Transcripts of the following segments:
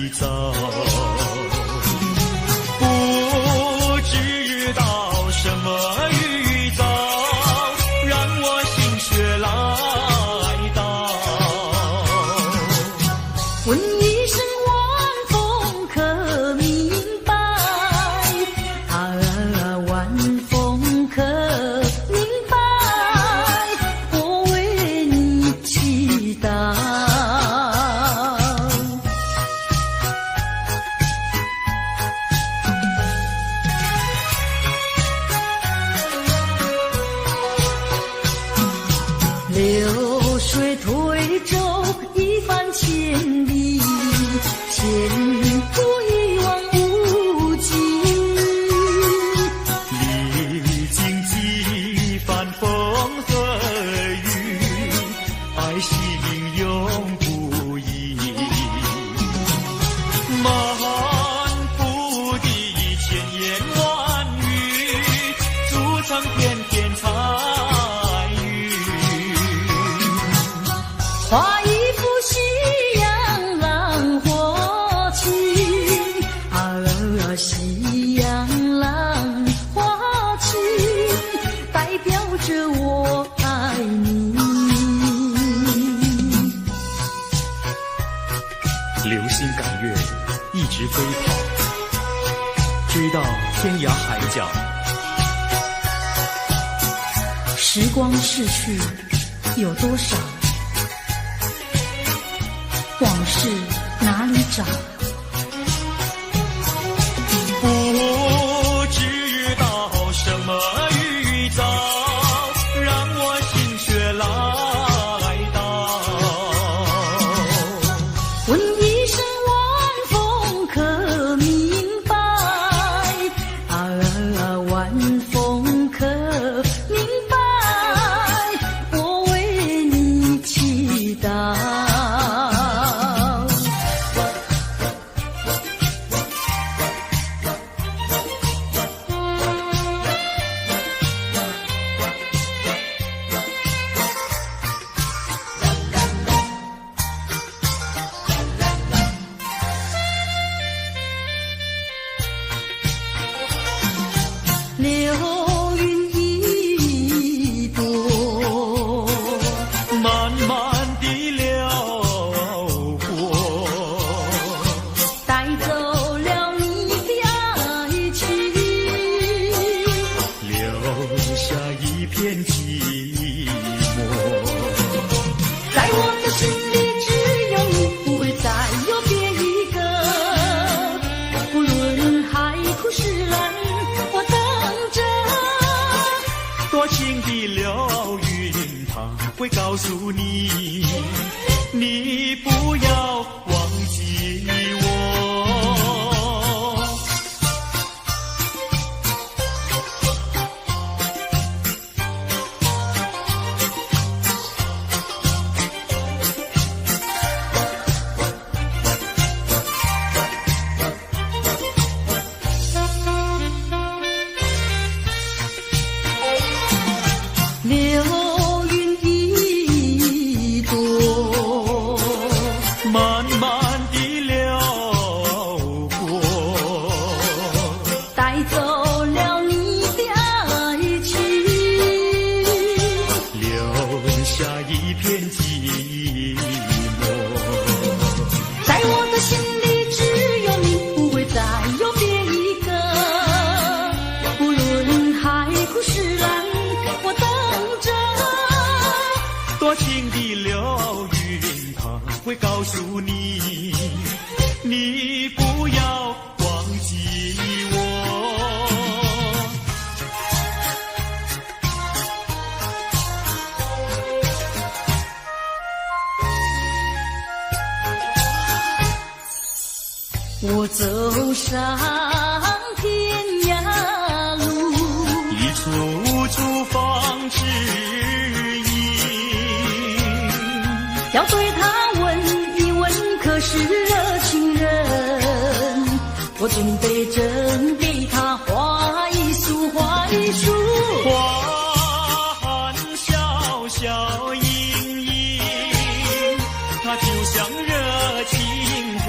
预兆，不知道什么预兆，让我心血来到。问一声晚风可明白？晚风可明白？我为你祈祷。流水推舟一番千里，前途一望无际。历经几番风和雨，爱心永不移。满腹的千言万语，筑成片片彩云。画一幅夕阳浪花情，夕阳浪花情，代表着我爱你。流星赶月，一直飞跑，追到天涯海角。时光逝去有多少？往事哪里找？不知道什么预兆，让我心血来到。问一声晚风可明白？晚风可明白？我为你祈祷。流云一朵，慢慢地流过，带走了你的爱情，留下一片寂寞。在我的心里只有你，不会再有别一个。不论海枯石烂，我等着。多情的流云，它会告诉你，你不要忘记我。流云一朵，慢慢地流过，带走了你的爱情，留下一片寂寞。在我的心里只有你，不会再有别一个。不论海枯石烂，我等着。多情的流云，它会告诉你，你不要忘记我。我走上天涯路，一处处放指引，要对他问一问，可是热情人？我准备真给他画一束，画一束。花含笑笑盈盈，它就像热情花。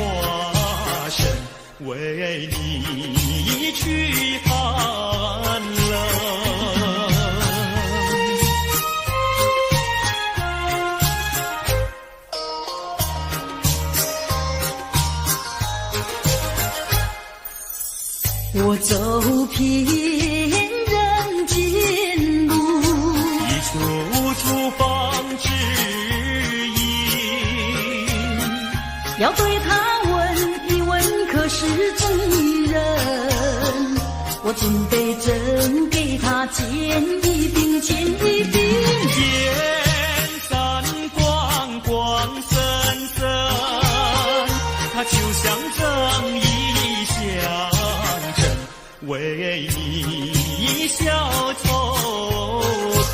金杯斟给他煎一饼，煎一饼。燕山光光森森，它就像正义象征，为你消愁恨。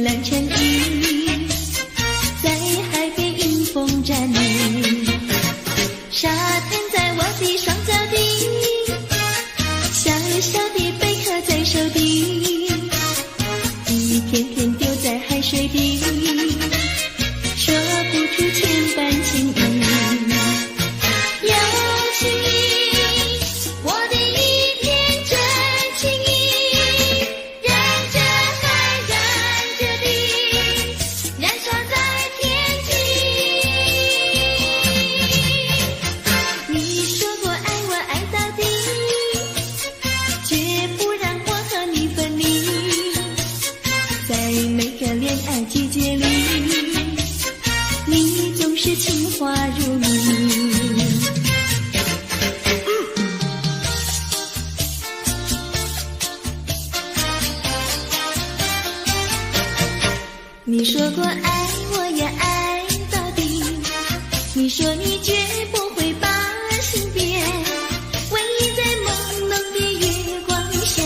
蓝衬衣，你说过爱我要爱到底，你说你绝不会把心变，唯一在朦胧的月光下，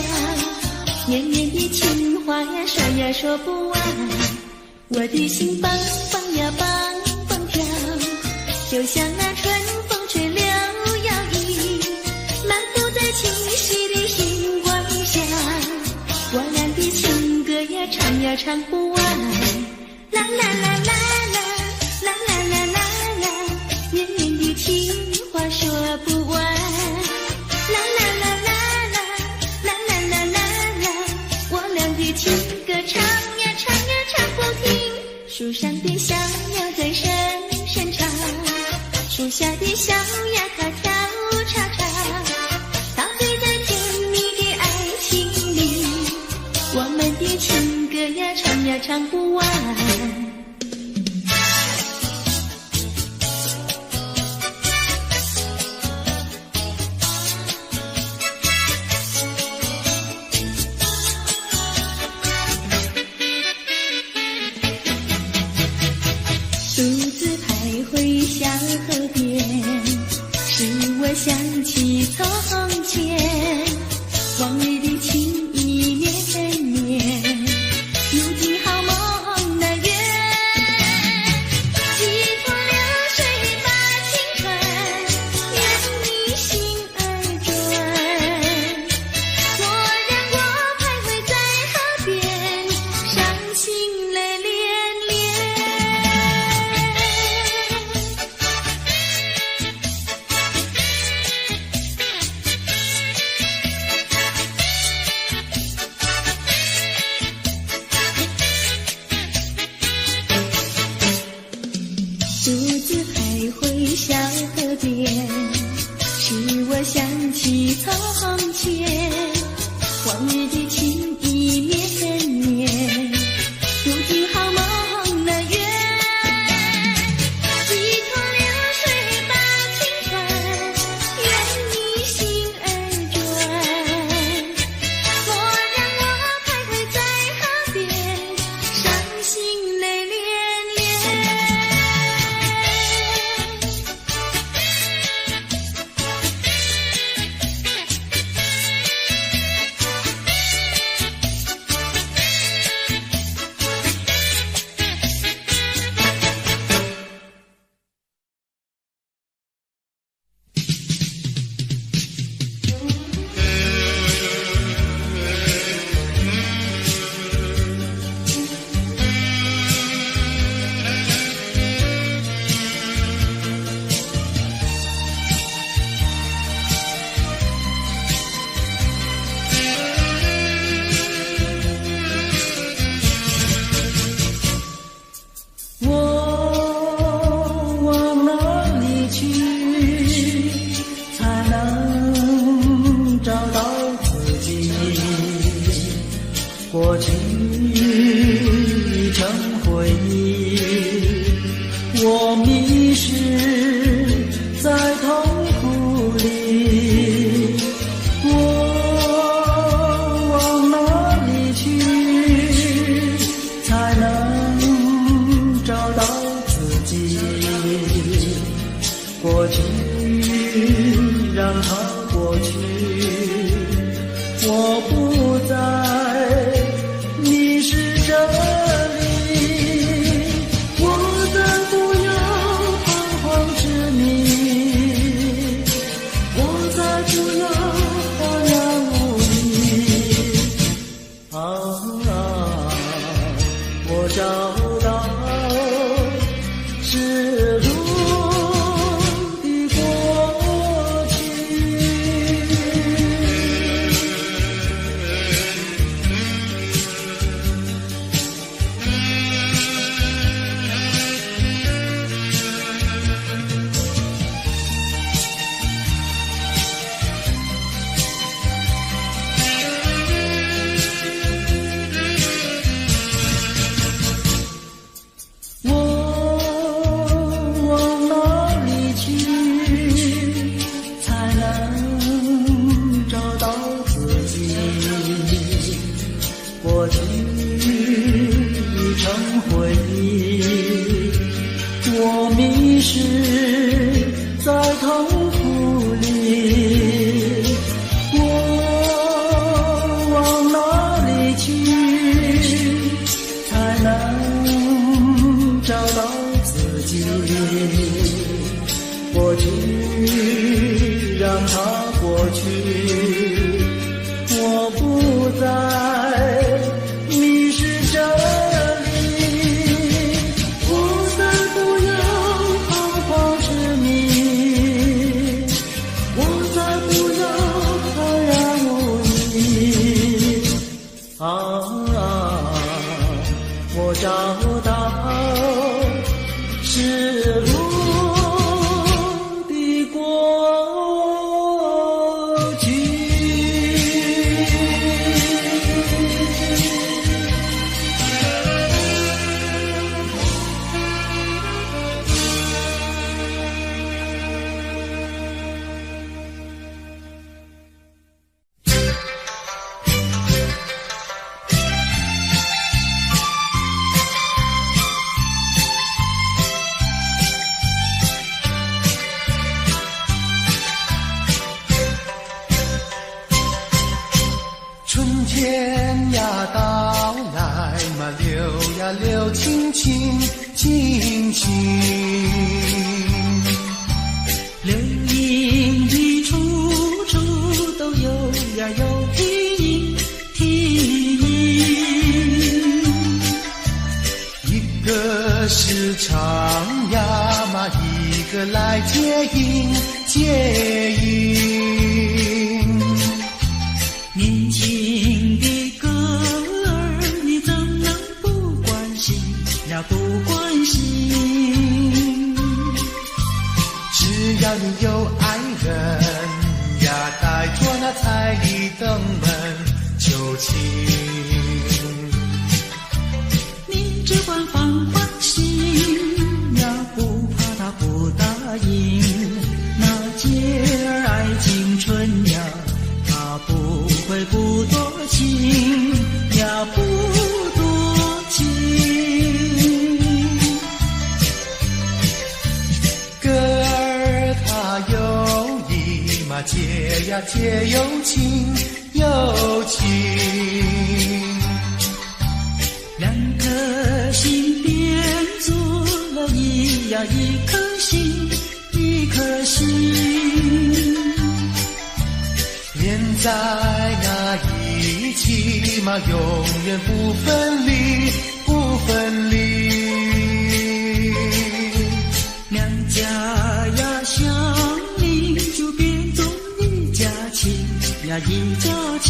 绵绵的情话呀说呀说不完，我的心梆梆呀梆梆跳，就像那春风吹柳摇曳，漫步在清晰的星光下，我俩的情歌呀唱呀唱不完，啦啦啦啦啦啦啦啦啦啦，绵绵的情话说不完，啦啦啦啦啦啦啦啦啦啦，我俩的情歌唱呀唱呀唱不停，树上的小鸟在声声唱，树下的小鸭它跳叉叉，陶醉在甜蜜的爱情里，我们的情歌呀唱呀唱不完。独自徘徊小河边，使我想起从前，往日的情意绵绵，如今好梦难圆，几头流水把情传，愿你心儿转，蓦然我徘徊在河边，伤心泪连连。独自徘徊小河边，使我想起从前，往日的情意绵绵，如今好梦难圆，几头流水把情传，愿你心儿转，蓦然我徘徊在河边，伤心泪连连。过去已成回忆，我迷失在痛苦里，我往哪里去才能找到自己？过去让它过去，我不再迷失这里，我再不要彷徨执迷，我再不要荒凉无依。我找到失落的过去。过去已成灰它过去，我不再迷失这里，我再不要彷徨痴迷，我再不要茫然无依。我找到失落的过去。春天呀到来嘛，流呀流，轻轻轻轻，流萤的处处都有呀有啼音，一个是唱呀嘛，一个来接应接应。年轻的歌儿，你怎能不关心呀不关心？只要你有爱人呀，带着那彩礼登门求亲。你只管放心呀，不怕他不答应。那姐儿爱青春呀，他不会不多情呀，不多情。歌儿它有意嘛，结呀结有情有情。两颗心变作了一颗心，一颗心。连在那一起嘛，永远不分离，不分离。两家呀相邻，就变作一家亲呀一家亲。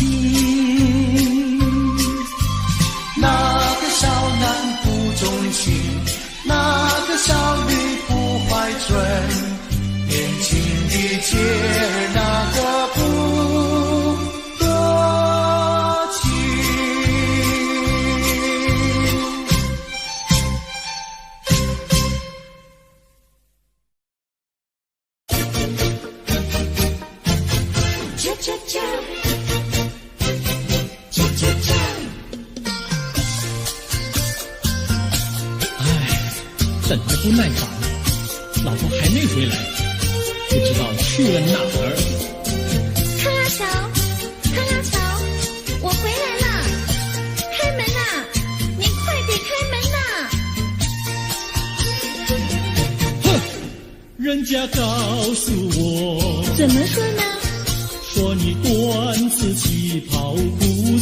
那个少男不钟情，那个少女不怀春，年轻的姐儿那个不多情。啾啾啾，啾啾啾。等得不耐烦，老婆还没回来，不知道去了哪儿。康拉乔，康拉乔，我回来了，开门呐！您快点开门呐！哼，人家告诉我，怎么说呢？说你短此旗袍裤。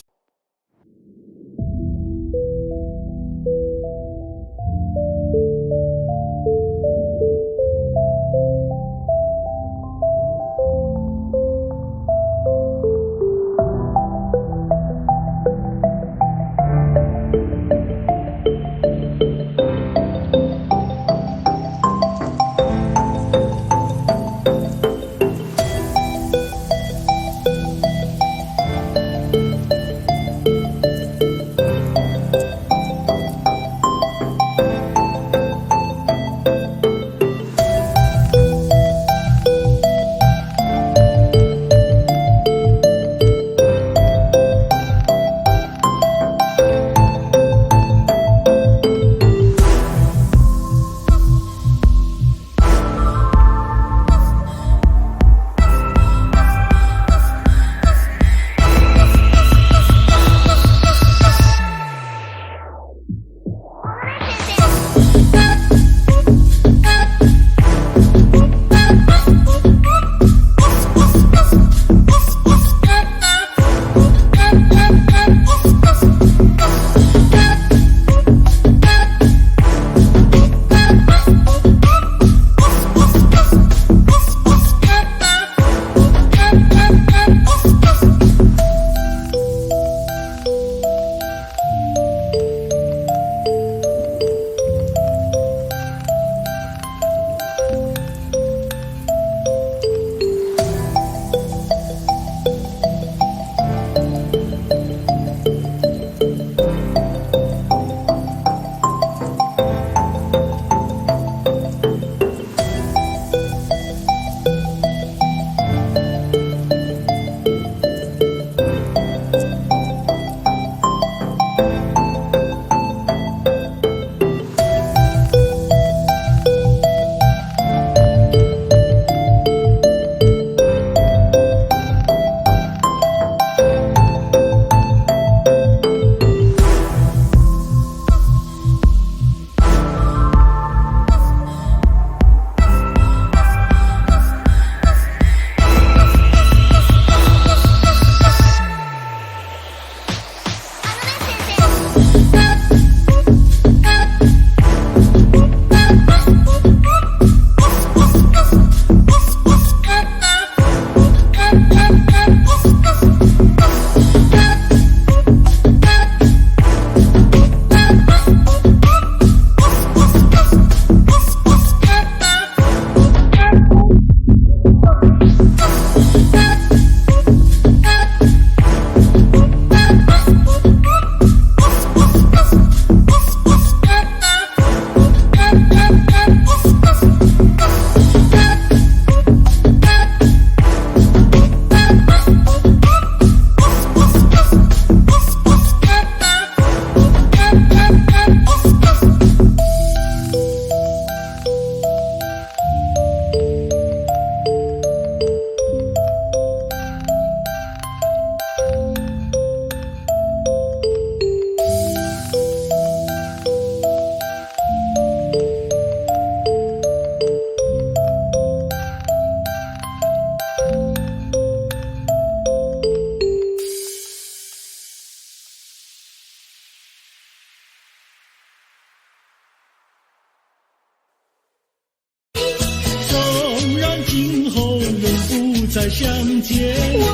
再相见，我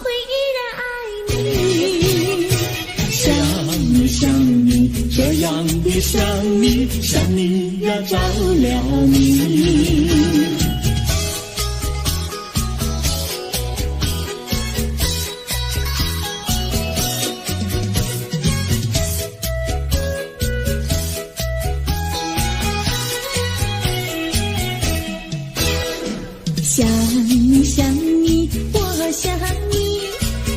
会依然爱你。想你想你，这样的想你，想你呀着了迷。想你想你，我想你，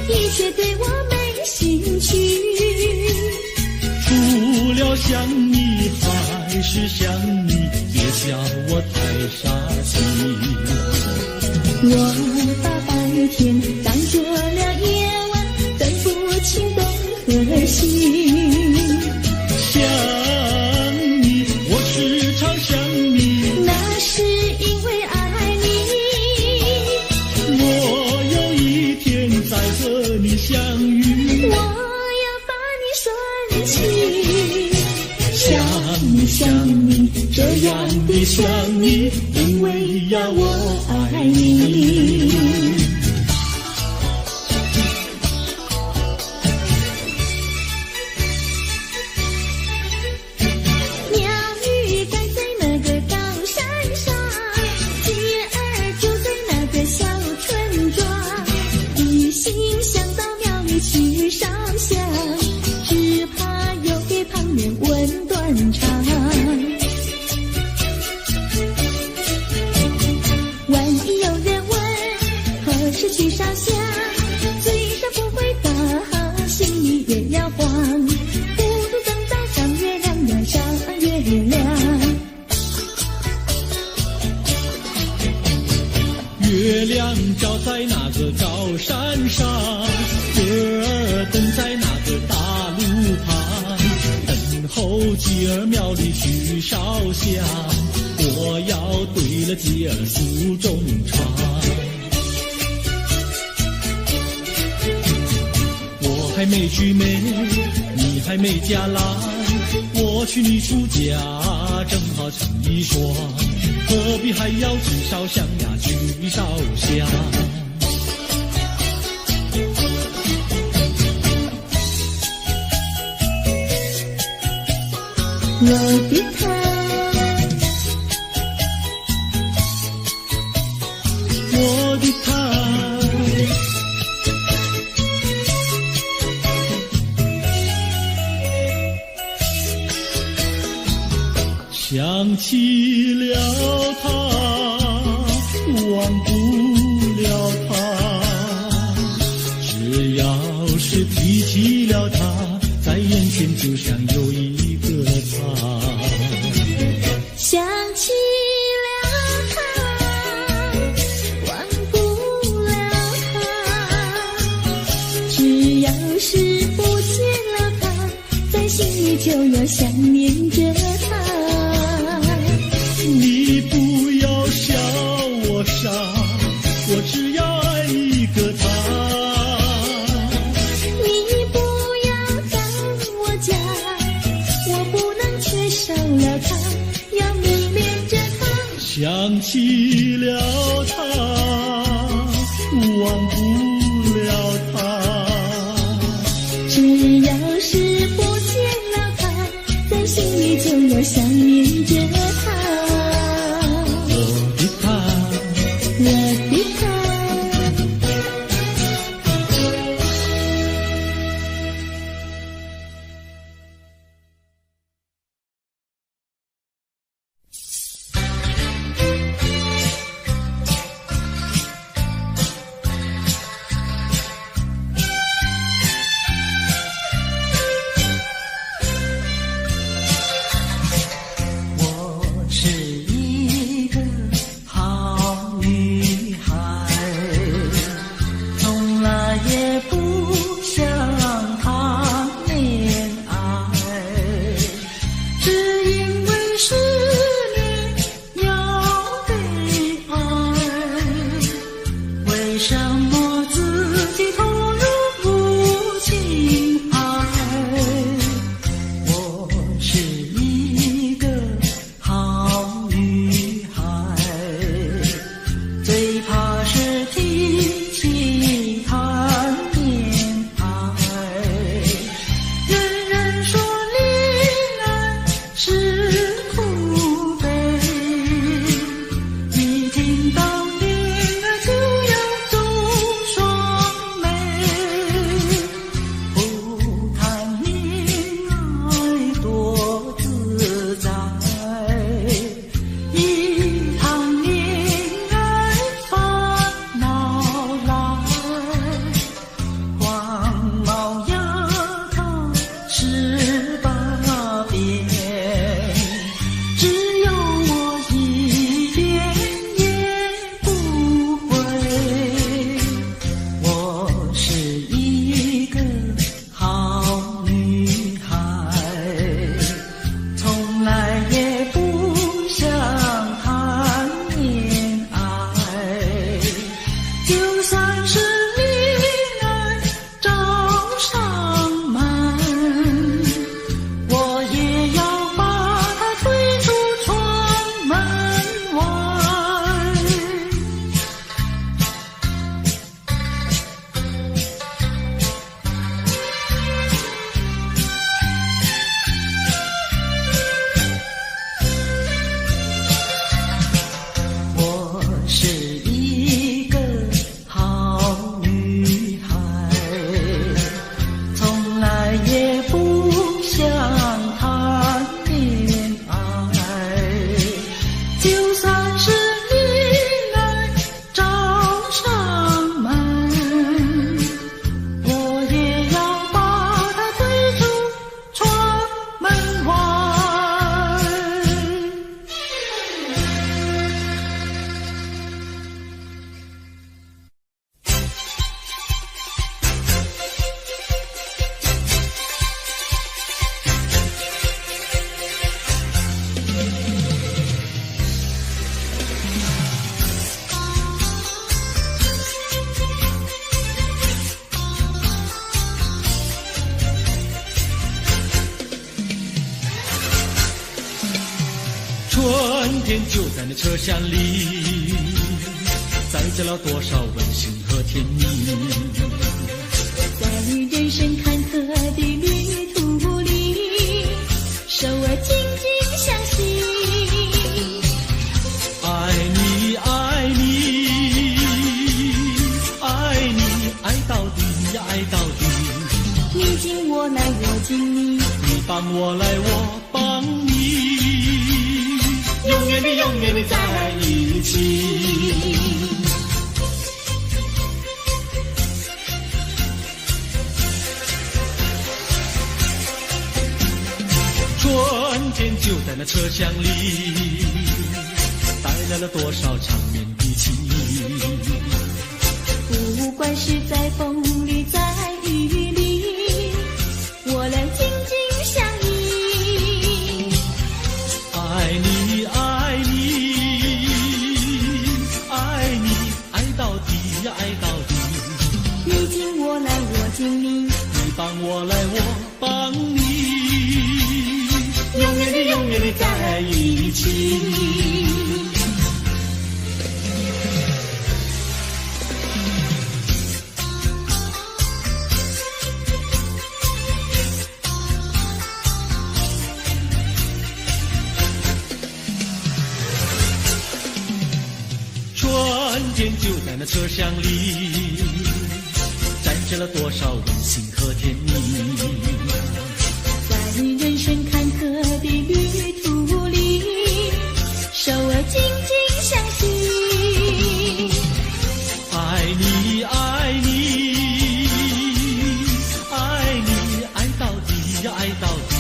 一切对我没兴趣。除了想你还是想你，别叫我太傻气。我把白天当作了夜晚，分不清东和西。想你，我时常想你，那是因为爱你。我有一天再和你相遇，我要把你算起。想你想你，这样的想你，因为呀我爱你。鸟语赶在那个高山上，鸡儿住在那个小村庄，一心想到庙里去烧香，只怕又给旁人问断肠。万一有人问何时去烧香，嘴上不回答，心里也要慌。糊涂等到上月亮呀上月亮，月亮照在那个高山上，歌儿等在那个大路旁，等候鸡儿庙里去烧香，我要对了鸡儿诉衷肠。我还没娶媒，你还没嫁来，我娶你出嫁正好成一双，何必还要去烧香呀去烧香。我的他，我的他，想起了他，忘不了他，只要是提起了他，在眼前就像有一个他。想起了他，忘不了他，只要是不见了他，在心里就要想念着他。你不要笑我傻，我只要爱一个他。你不要当我假，我不能缺少了他，要迷恋着他。想起了他，忘不了他，只要是不见了他，在心里就要想念着他。我的他，我的他。春天就在那车厢里，载着了多少温馨和甜蜜。在人生坎坷的旅途里，手儿紧紧相系。爱你爱你爱你，爱到底呀爱到底。你紧我来我紧你，你帮我来我帮你，永远的永远的在一起。春天就在那车厢里，带来了多少缠绵的情谊。不管是在风里在雨里，我俩紧紧相依。爱你爱你爱你，爱到底呀爱到底。你紧我来我紧你，你帮我来我帮你，永远的永远的在一起。春天就在那车厢里，载着了多少温馨和甜蜜。在人生坎坷的旅途里，手儿紧紧相系。爱你爱你爱你，爱到底呀爱到底。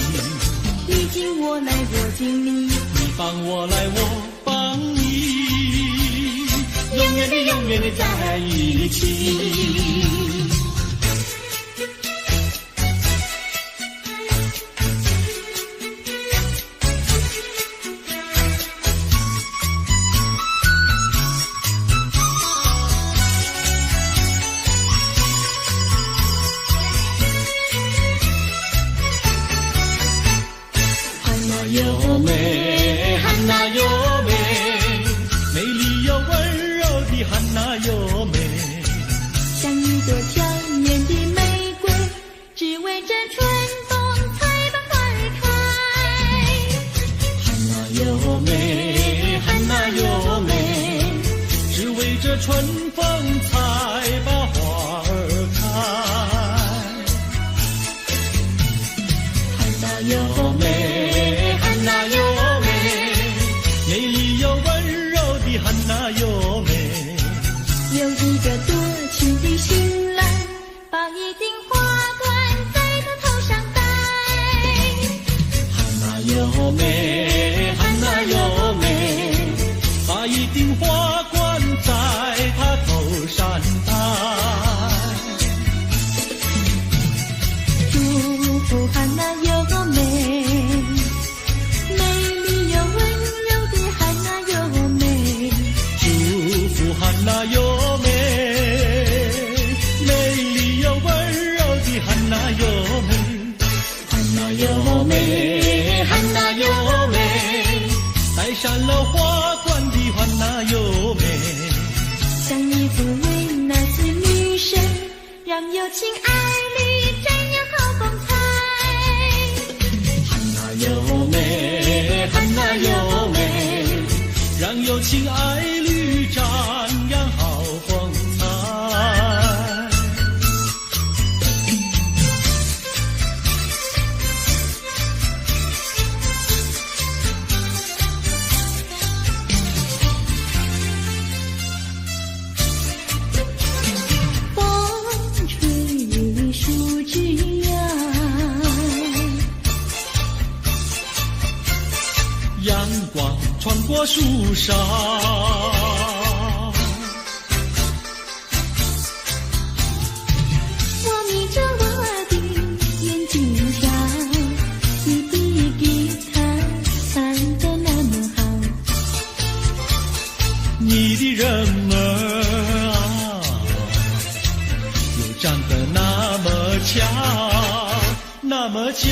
你紧我来我紧你，你帮我来我帮你，永远的永远的在一起。优美，汉娜优美，美丽又温柔的汉娜优美，像一朵娇艳的玫瑰，只为这春风才把花儿开。汉娜优美，汉娜优美，只为这春风才把花儿开。汉娜优美，汉娜优美，美丽又温柔的汉娜优美，有一个多情的新郎，把一顶花冠在他头上戴。汉娜优美，汉娜优美，把一顶花冠在他头上戴。祝福汉娜优美，美丽又温柔的汉娜优美。祝福汉娜优美，美丽又温柔的汉娜优美。汉娜优美，汉娜优美，戴上了花冠的汉娜优美，像一幅维纳斯女神，让有情爱侣瞻仰好风采。汉娜优美，汉娜优美，让有情爱侣瞻仰好风采。风吹树枝摇，阳光穿过树梢，我眯着我的眼睛瞧，你的吉他弹得那么好。你的人儿啊，又长得那么巧，那么巧。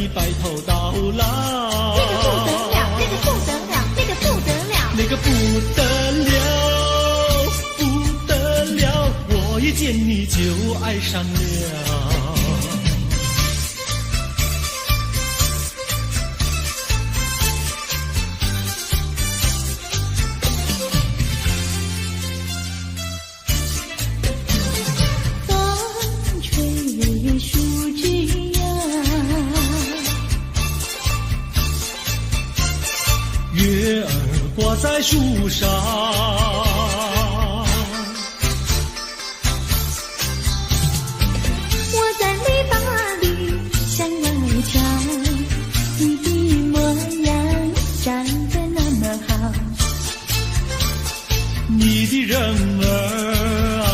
你白头到老。那个不得了，那个不得了，那个不得了，那个不得了，不得了，我一见你就爱上了。风吹树枝摇，月儿挂在树上，我在篱笆里想要瞧你的模样，长得那么好。你的人儿啊，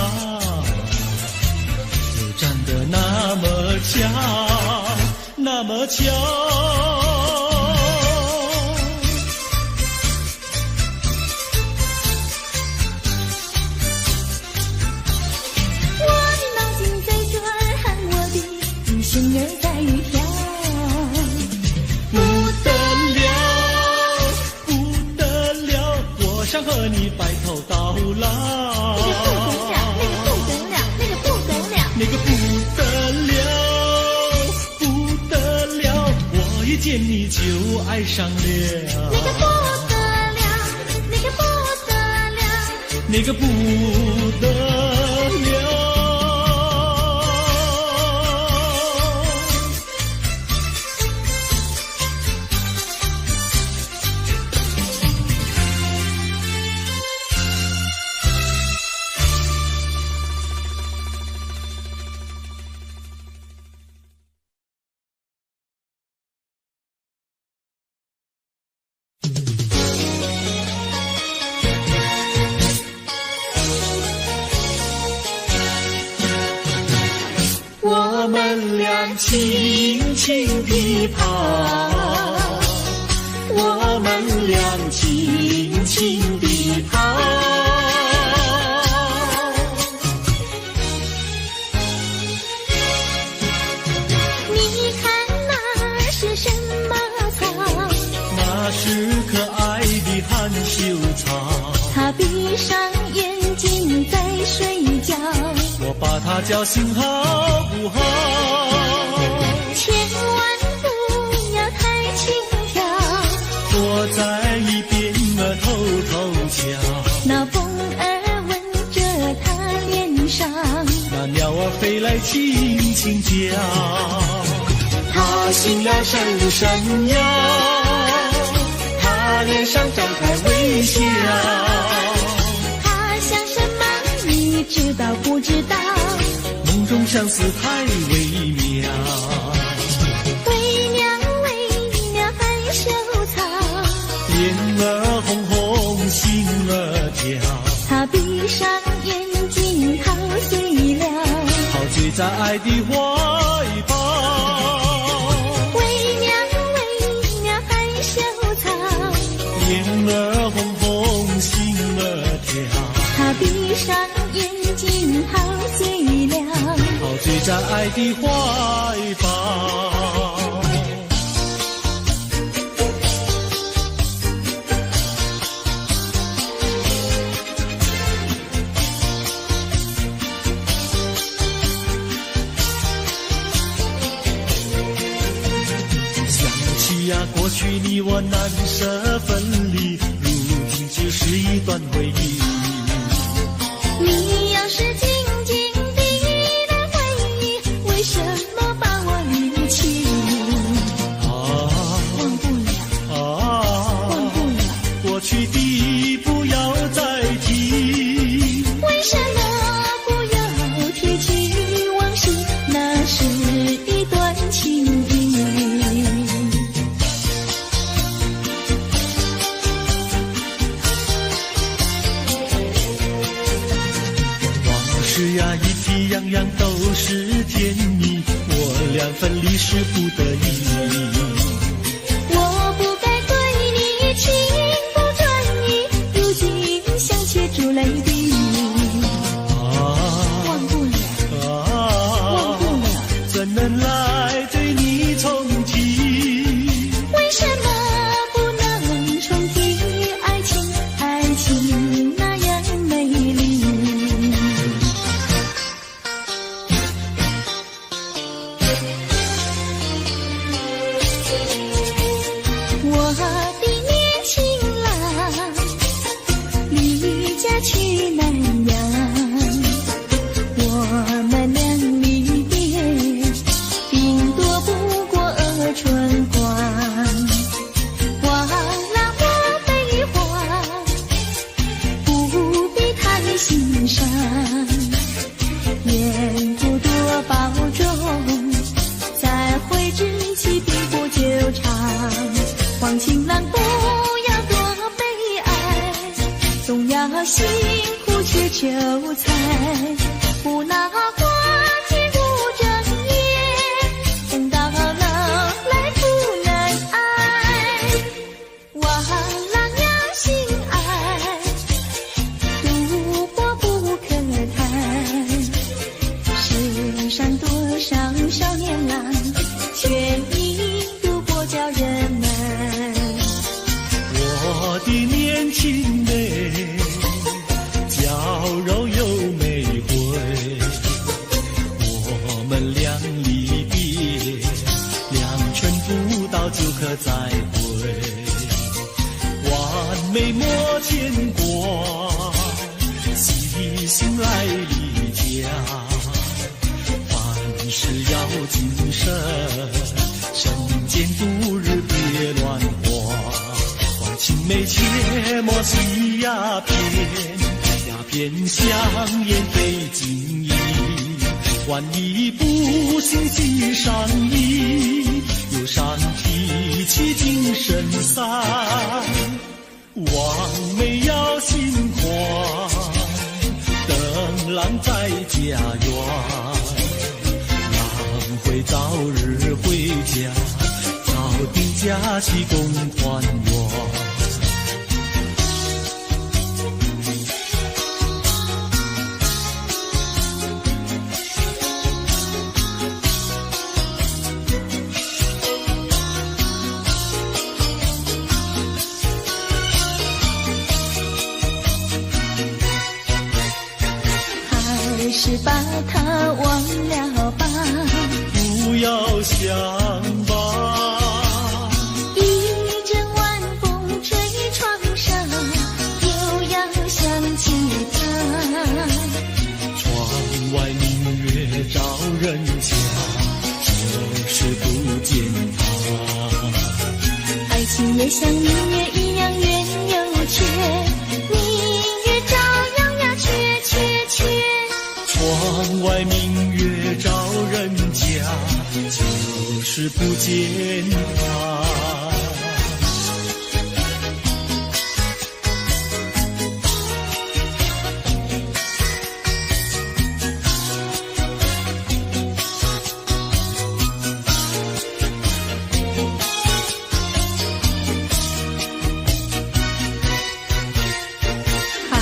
又长得那么巧，那么巧。心儿在跳，不得了，不得了，我想和你白头到老。那个不得了，那个不得了，那个不得了，不得了，我一见你就爱上了。那个不得了，那个不得了，那个不得了。我们俩轻轻地跑，我们俩轻轻地跑。你看那是什么草？那是可爱的含羞草，它闭上眼睛在睡觉，我把它叫醒好不好？千万不要太轻佻，我在一边偷偷瞧，那风儿吻着它脸上，那鸟儿飞来轻轻叫，它心呀深深呀，它脸上张开微笑。它想什么你知道不知道？梦中相思太微妙，微妙微妙含羞草，脸儿红红心儿跳，它闭上眼睛陶醉了，陶醉在爱的怀抱。微妙微妙含羞草，脸儿红红心儿跳，它闭上眼睛陶醉了，陶醉在爱的怀抱。想起呀，过去你我难舍分离，如今只是一段回忆。你要是静静地来回忆，为什么把我离弃？忘不了，忘不了，过去的不要再提。为什么不要提起往事？那是一段情谊。往事呀，一提样样都是甜蜜，我俩分离是不得已。我不该对你情不转移，如今想起珠泪滴。忘不了，忘不了，怎能来对你重提？开，不拿花去不整夜，等到老来不能爱。望郎要心爱，独活不可叹。世上多少少年郎，却已度过叫人难。我的年轻妹，娇柔又玫瑰，我们俩离别，2圈不到就可再会，完美莫牵挂，细心来离家，凡事要谨慎，身间度日别乱花，爱情美切莫吸鸦片，鸦片香烟非金银，万一不幸喜上意，忧伤提起精神散，望梅要心宽，等郎在家园，郎会早日回家，早定假期共团圆。还是把它忘了吧，不要想吧，一阵晚风吹窗上，又要想起他。窗外明月照人家，就是不见他。爱情也像明月一样圆又缺，明月照样呀缺缺缺。窗外明月照人家，就是不见他。还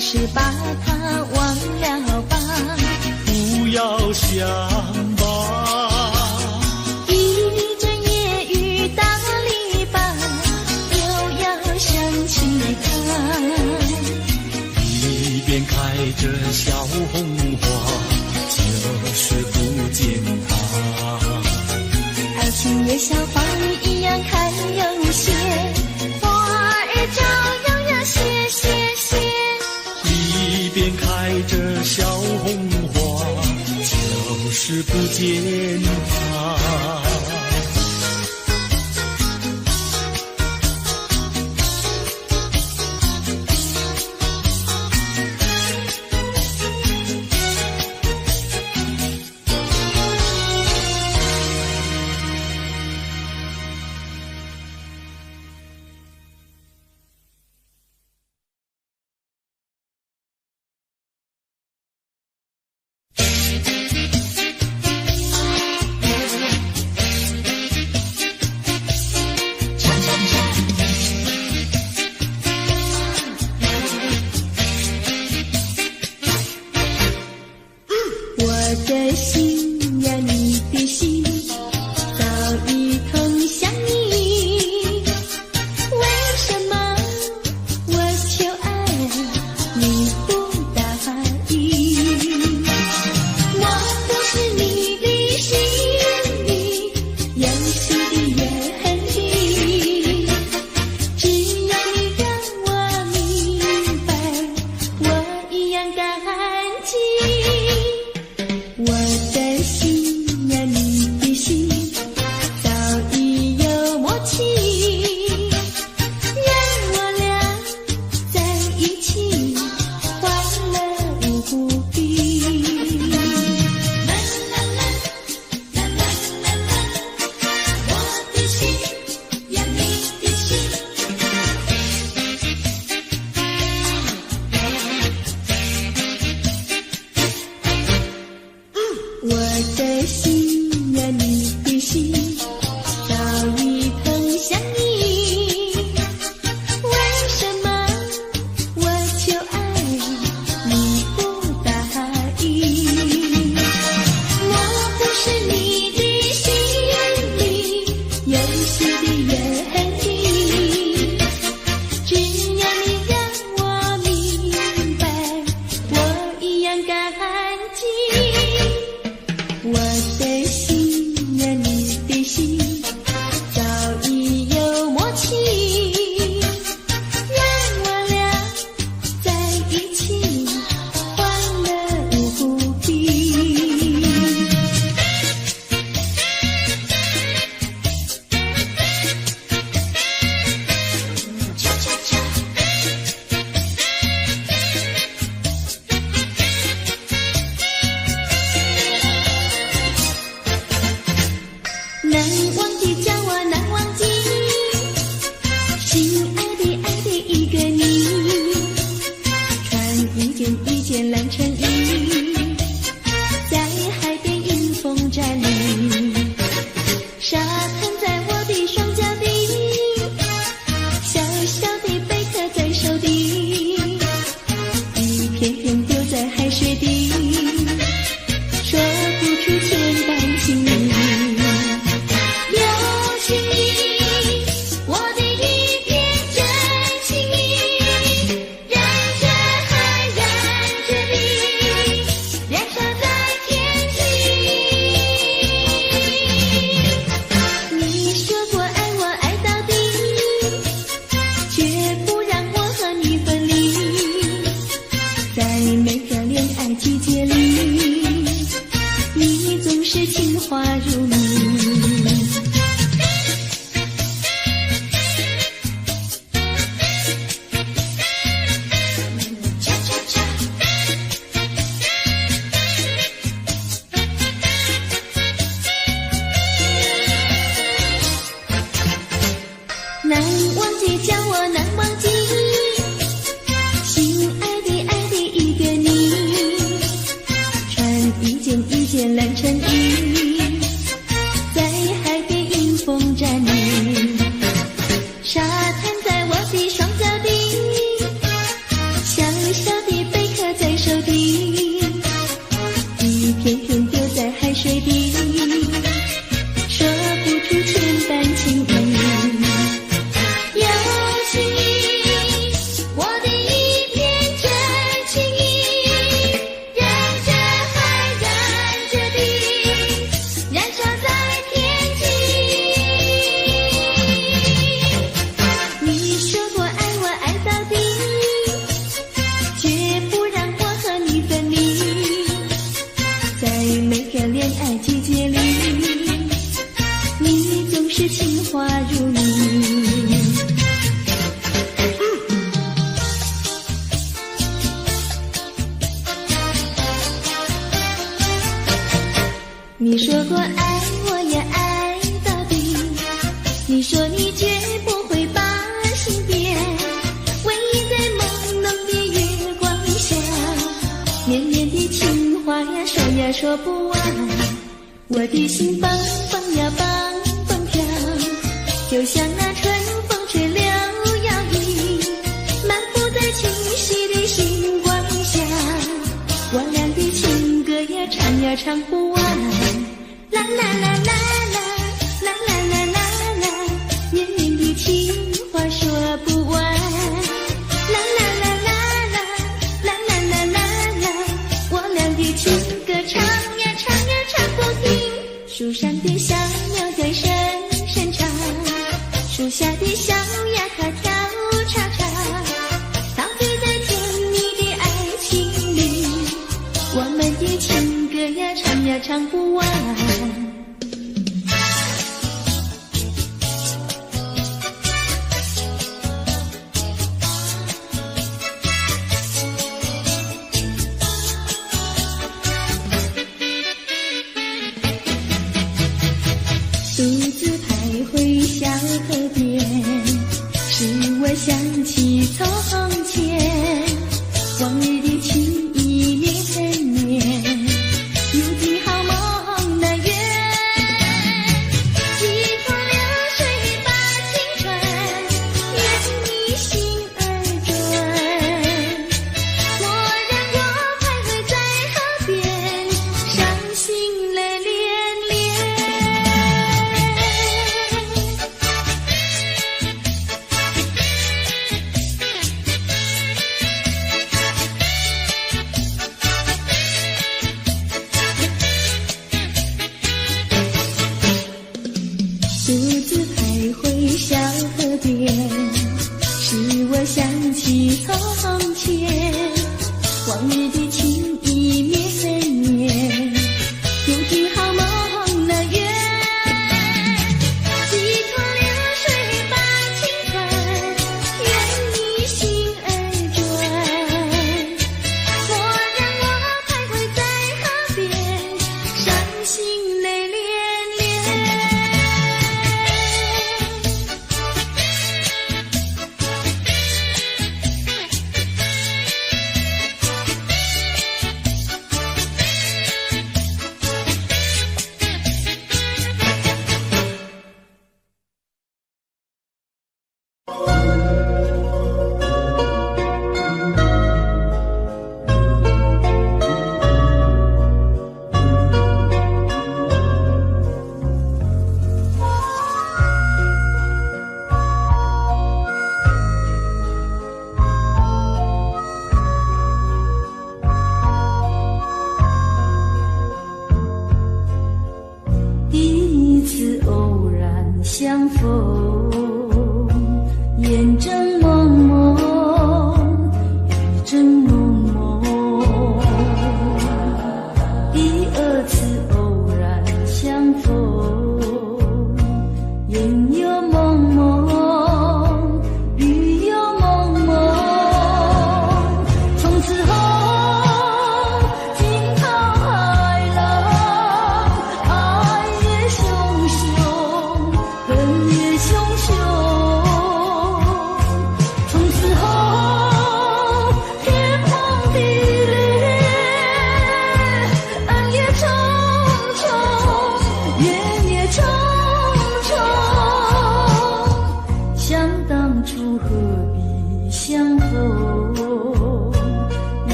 是把它忘了吧，不要想吧，一阵夜雨打篱笆，又要想起他。一边开着小红花，就是不见他。爱情也像花儿一样开又谢，花儿照样呀谢谢谢。一边开着小红花，就是不见他。我的心呀，你的心早已投向你，为什么我求爱你不答应？我不是你的心里有心的也很低，只要你让我明白，我一样感激。我的近。我的心呀，你的心，早已有默契，让我俩在一起，欢乐无比。恰恰恰。难忘记叫我难忘记，心爱的爱的一个你，穿一件蓝衬衣，在海边迎风站立，沙滩在我的双脚底，小小的贝壳在手底，一片片丢在海水底，说不出千般情意。季节里，你总是情话如你。恰恰恰。难忘记叫我难忘记，心爱的爱的一个你，一件蓝衬衣，在海边迎风站立，沙滩在我的双脚底，小小的贝壳在手底，一片片丢在海水底，说不出千般情意。有情意，我的一片真情意，让这海燃着地，燃烧在天际。你说过爱我爱到底，绝不让我和你分离，在每个恋爱季节里，你总是情话如你。你说过爱我也爱到底，你说你绝不会把心变，唯一在朦胧的月光下，绵绵的情话呀说呀说不完，我的心蹦蹦呀蹦蹦跳，就像那春风吹柳摇曳，漫步在清晰的星光下，我俩的情歌呀唱呀唱不完，啦啦啦啦啦啦啦啦啦啦，绵绵的情话说不完，啦啦啦啦啦啦啦啦啦啦，我俩的情歌唱呀唱呀唱不停，树上的小鸟在声声唱，树下的小鸭它跳叉叉，陶醉在甜蜜的爱情里，我们的情歌呀唱呀唱不完。独自徘徊小河边，使我想起从前，往日的情意绵绵，如今好梦那月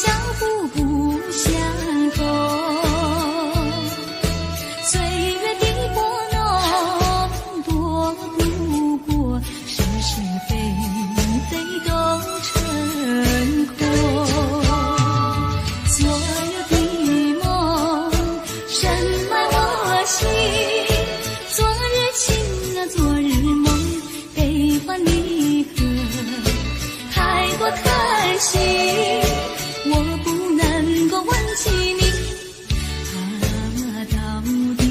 脚步不相同。岁月的拨弄，躲不过是是非非都成空。所有的梦深埋我心，昨日情啊昨日梦，悲欢离合太过叹息，我不能够忘记你。到底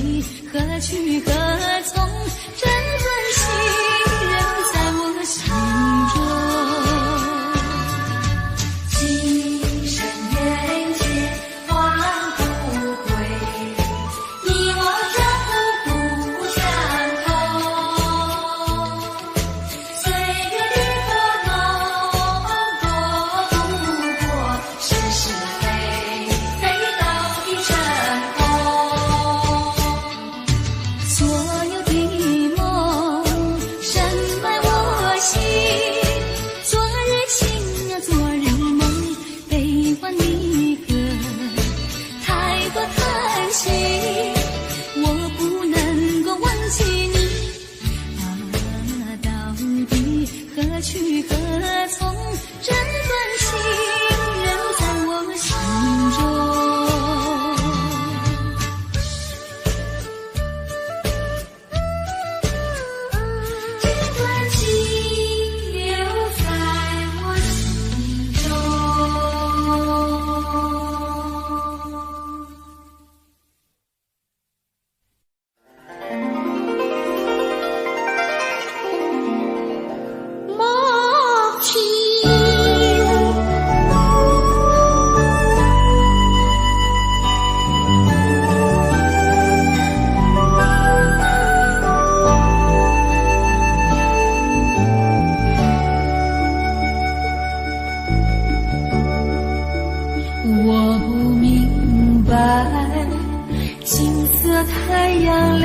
何去何从？这段情仍在我心中。今生缘劫换不回，你我脚步不相同。岁月的拨弄，躲不过是是非非都已成空。所有的梦深埋我心，昨日情啊昨日梦，悲欢离合太过叹息，我不能够忘记你。到底何去何从？这段情仍在我心中。这段情留在我心中。梦情我不明白，金色太阳里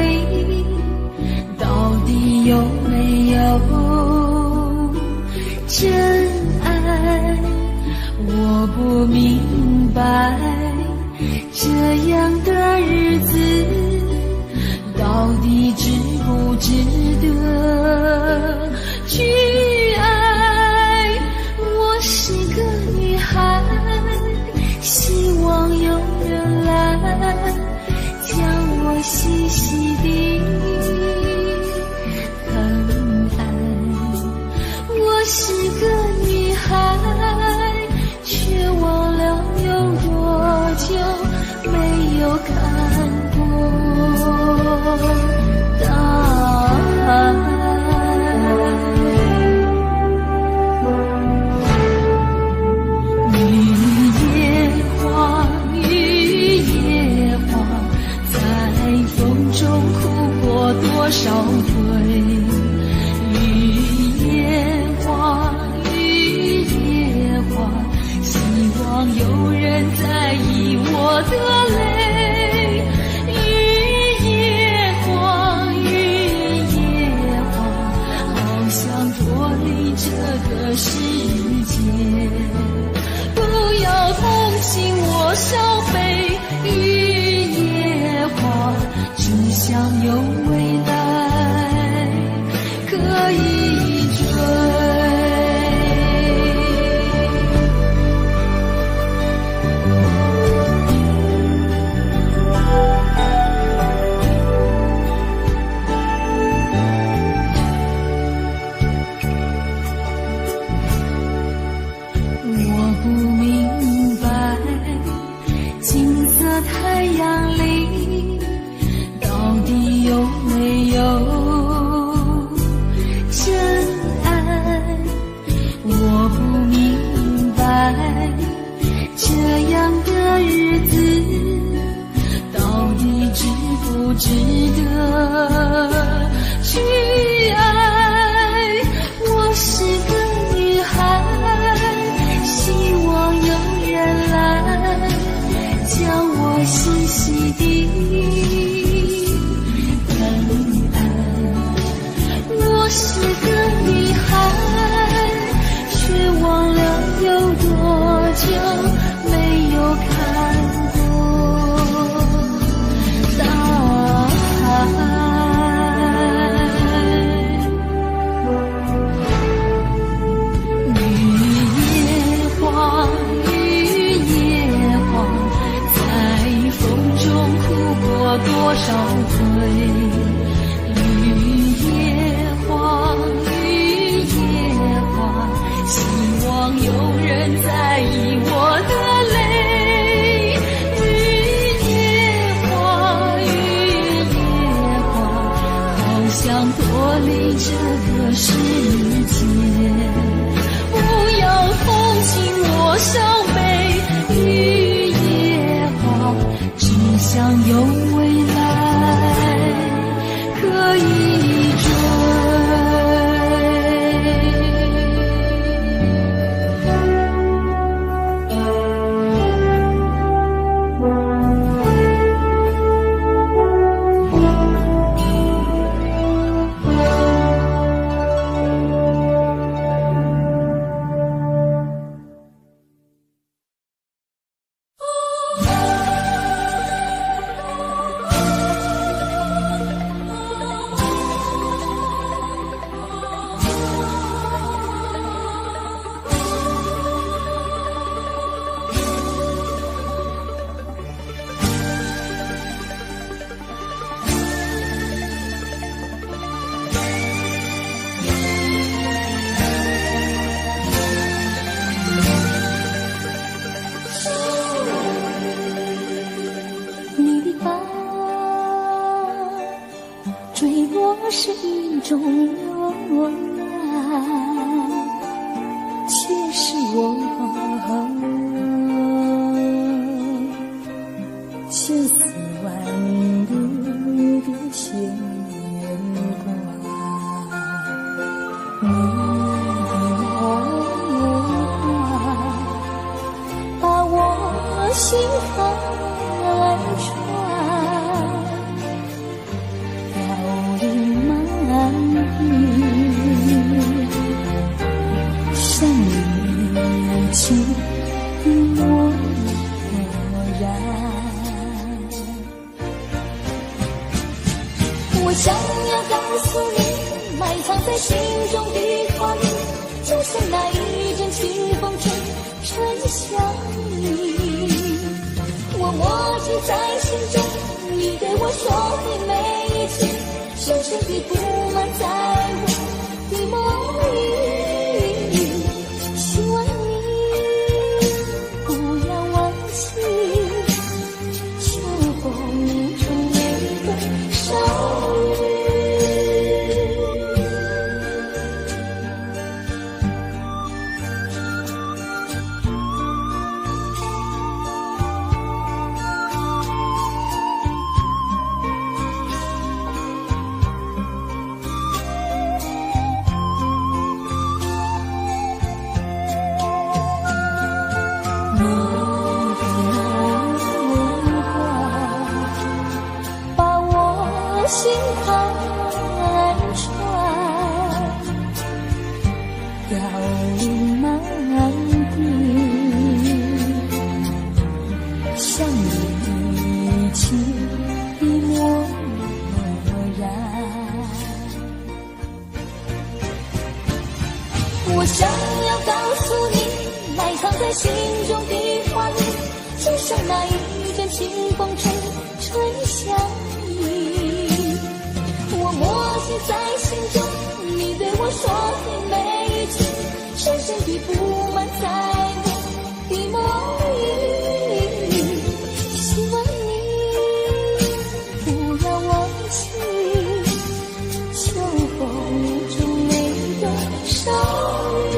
到底有没有真爱？我不明白，这样的日子到底值不值得去爱？我是个女孩，希望有人来将我细细地疼爱。我是个女孩，却忘了有多久没有看过大海。多少回雨夜花，雨夜花，希望有人在意我的泪。雨夜花，雨夜花，好想脱离这个世界，不要同情我伤悲。雨夜花，只想有未来可以追。我不明白，有人在意我的泪。雨夜花，雨夜花，好想脱离这个世界。不要同情我伤悲，雨夜花，只想有未来可以追。坠落是一种柔软，却是我千丝万缕的牵挂。你的梦把我心看穿，像你情的漠然，我想要告诉你，埋藏在心中的话语，就像那一阵清风吹春香意。我默记在心中，你对我说的每一句，深深地布满在我的梦里。希望你不要忘记，秋风中那个少女。心看穿，凋零满地，像你情的漠然。我想要告诉你，埋藏在心中的话语，就像那一阵清风吹春香意。我默记在心中，你对我说的每一句，深深地布满在我的梦里。希望你不要忘记，秋风中那个少女。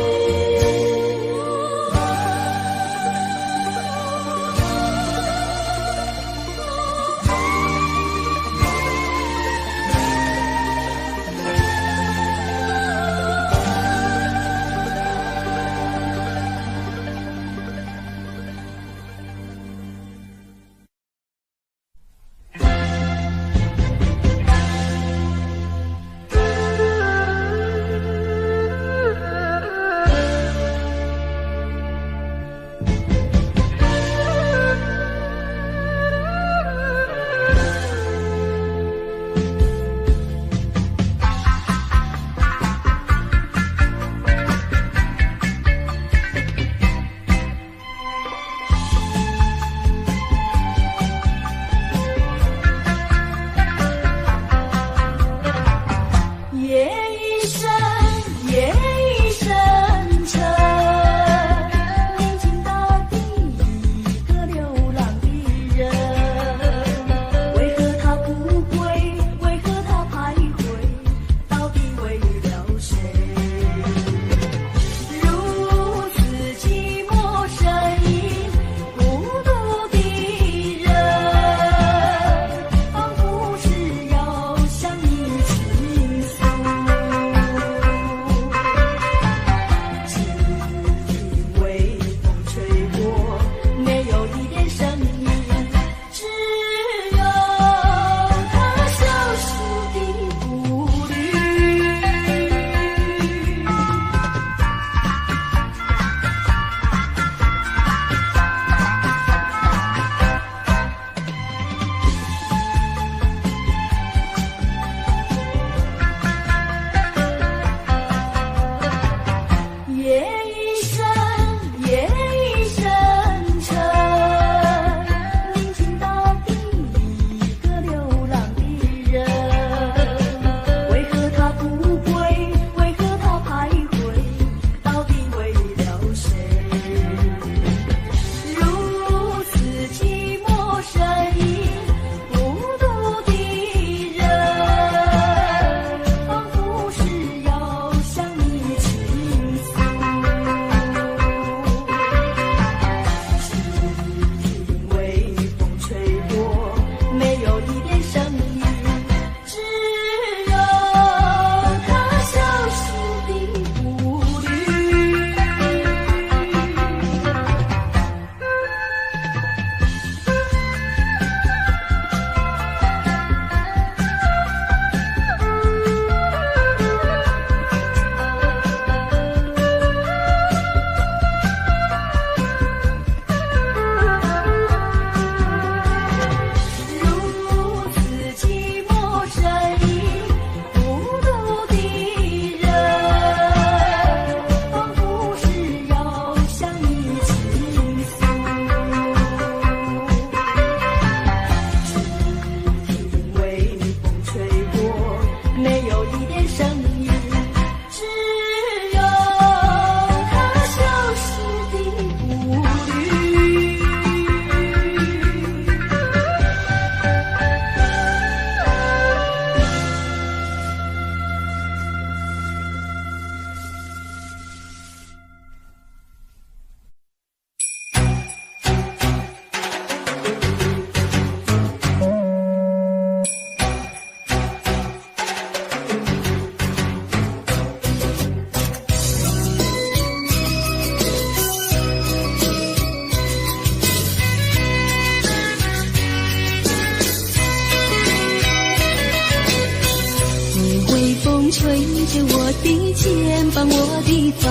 吹着我的肩膀，我的发，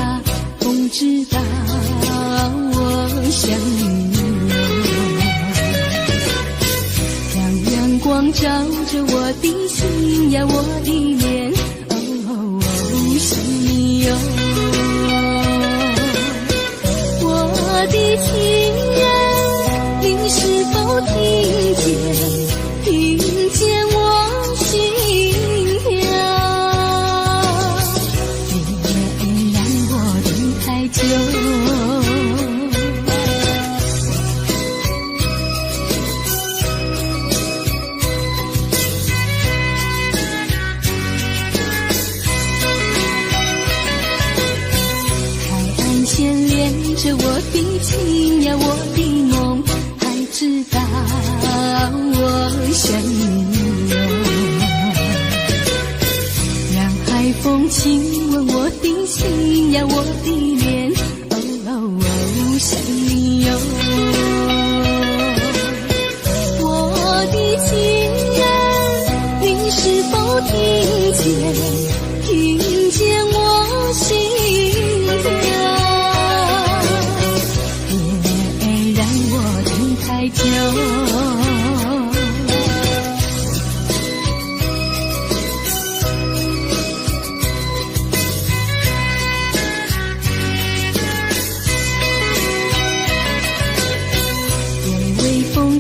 风知道我想你。让阳光照着我的心呀，我的脸，想你哟。我的情人，你是否听见我心跳？别让我等太久。海岸线连着我的情呀，我的梦，还知道我想你哟。让海风亲吻我的心呀，我的脸，想你哟。我的情人，你是否听见我心跳？别让我等太久。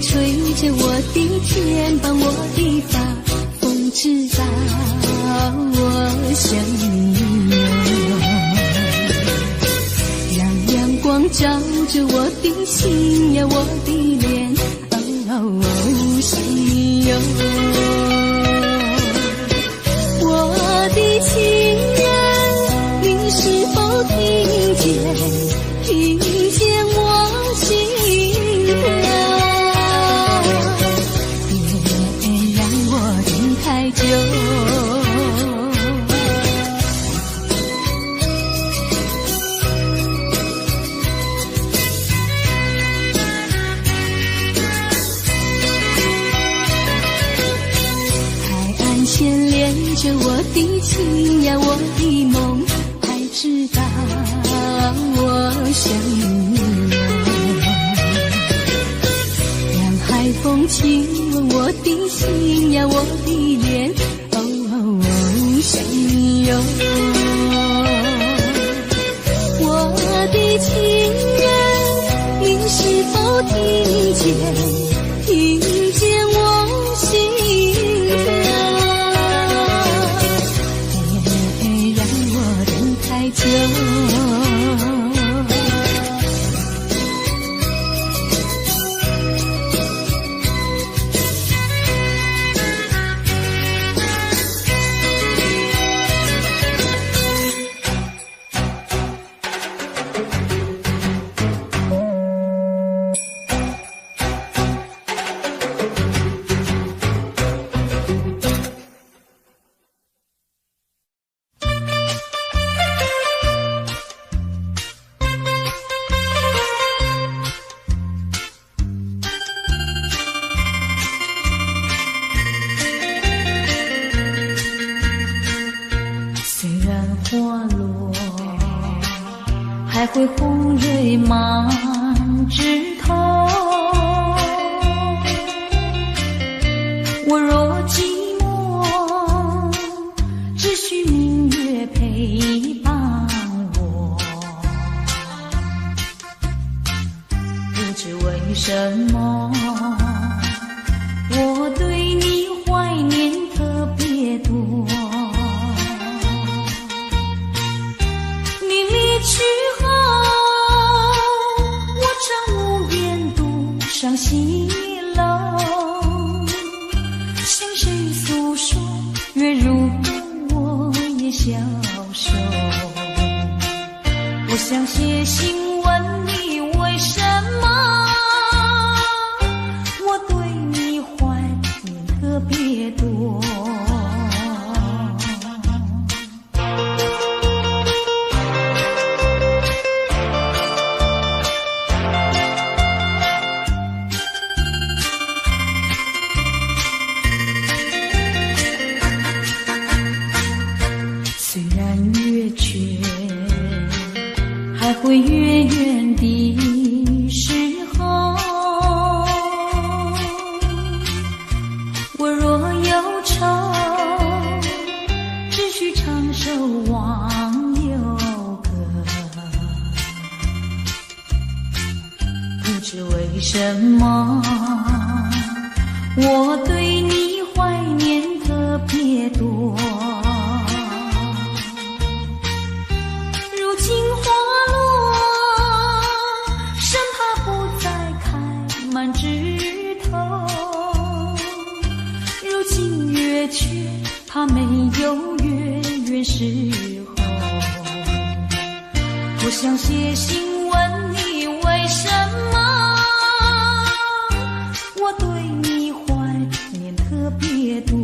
吹着我的肩膀，我的发，风知道我想你哟。让阳光照着我的心呀，我的脸，想你哟。我的情人，你是否听见我心跳？太久。海岸线连着我的情呀，我的梦，还知道我想你哟。让海风亲吻我的心呀，我的脸，想你哟。我的情人，你是否听见我心跳？别让我等太久。还会红蕊满枝头。我若寂寞，只需明月陪伴我。不知为什么，我对你怀念特别多。你离去后，我常无边独上西楼，向谁诉说？月如歌，我也消瘦。我想写信问你，为什么会远远的时候，我若忧愁，只需唱首忘忧歌。不知为什么，我对你怀念特别多。如今花落，生怕不再开满枝头。如今月缺，怕没有月圆时候。我想写信问你为什么，我对你怀念特别多。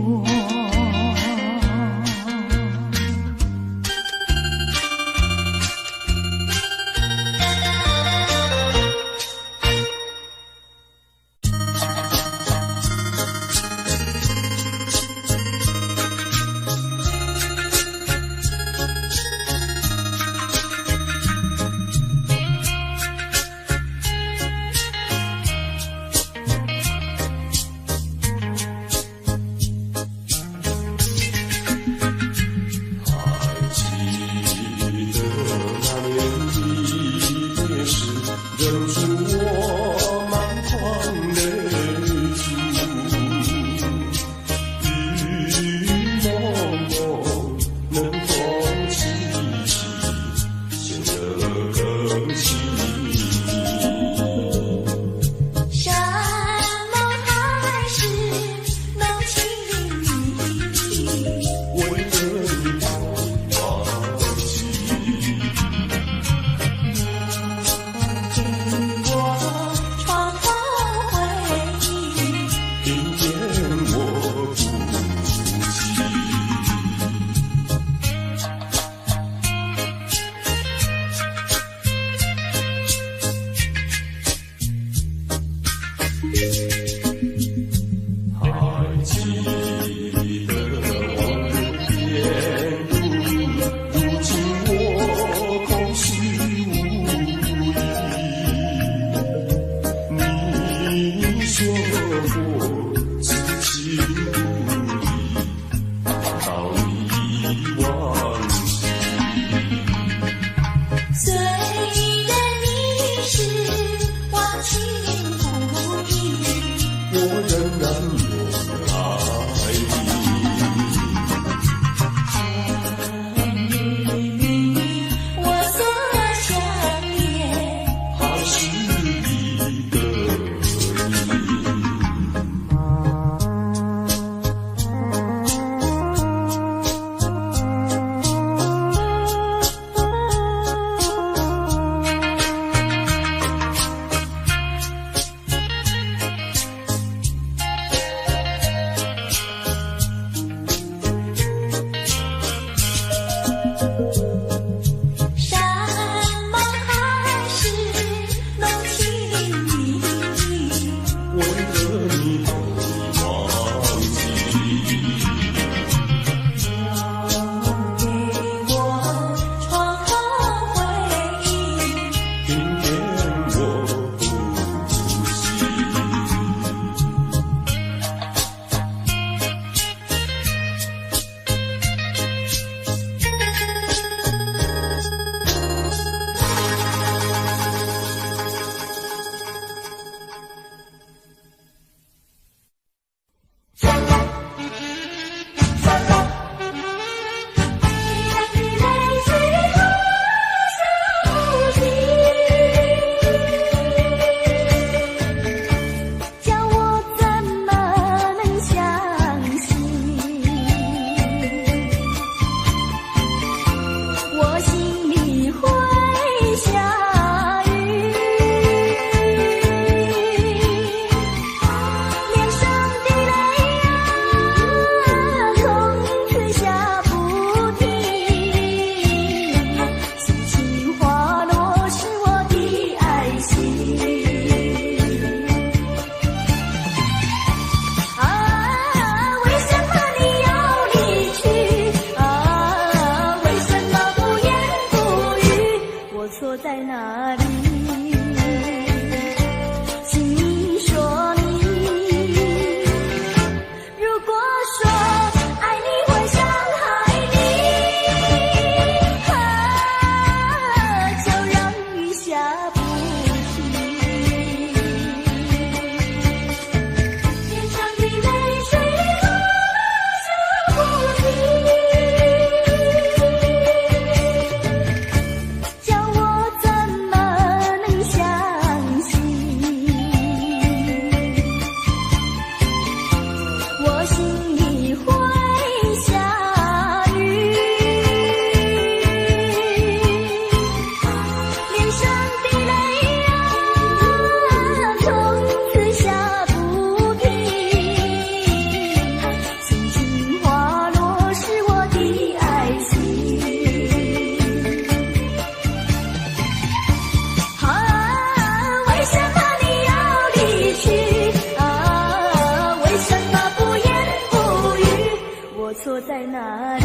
错在哪里？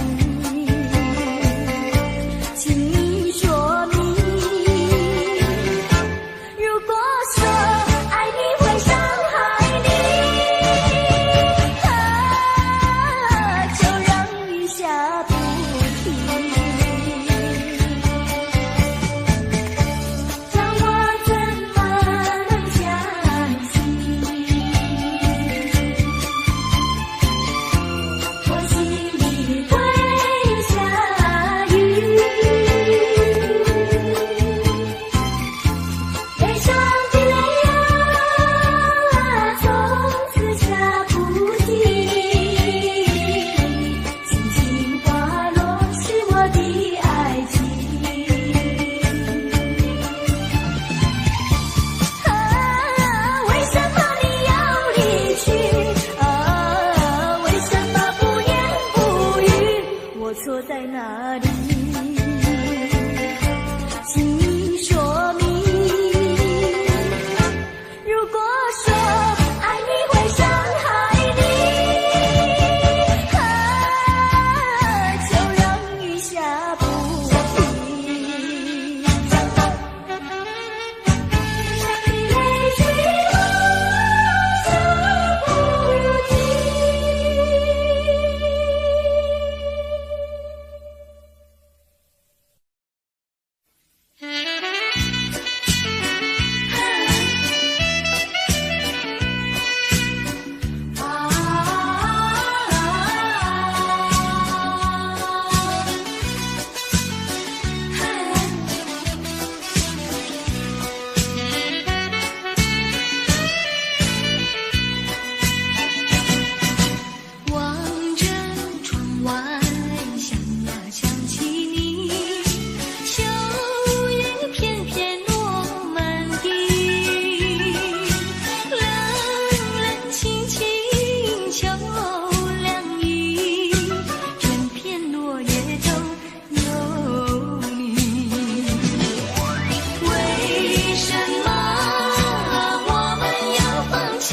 请你说明。如果说爱你会伤害你，就让雨下不停，让我怎么能相信？我心里会下雨，悲伤的泪啊，从此下不停，轻轻滑落是我的爱情。为什么你要离去？为什么不言不语？我错在哪里？请你说明。如果说爱你会伤害你，就让雨下不停。泪水落下不停。望着窗外，想呀想起你，秋雨片片落满地，冷冷清清秋凉意，片片落叶中有你。为什么我们要放弃？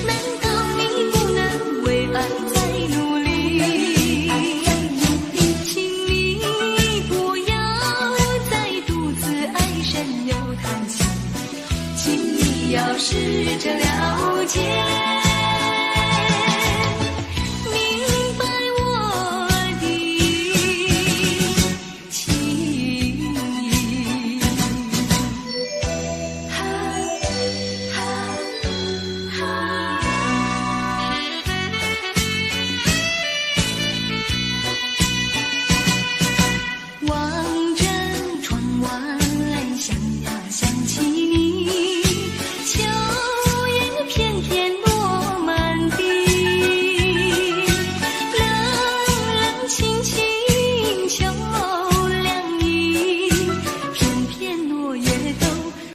难道你不能为爱再努力？请你不要再独自唉声又叹气，请你要试着了解。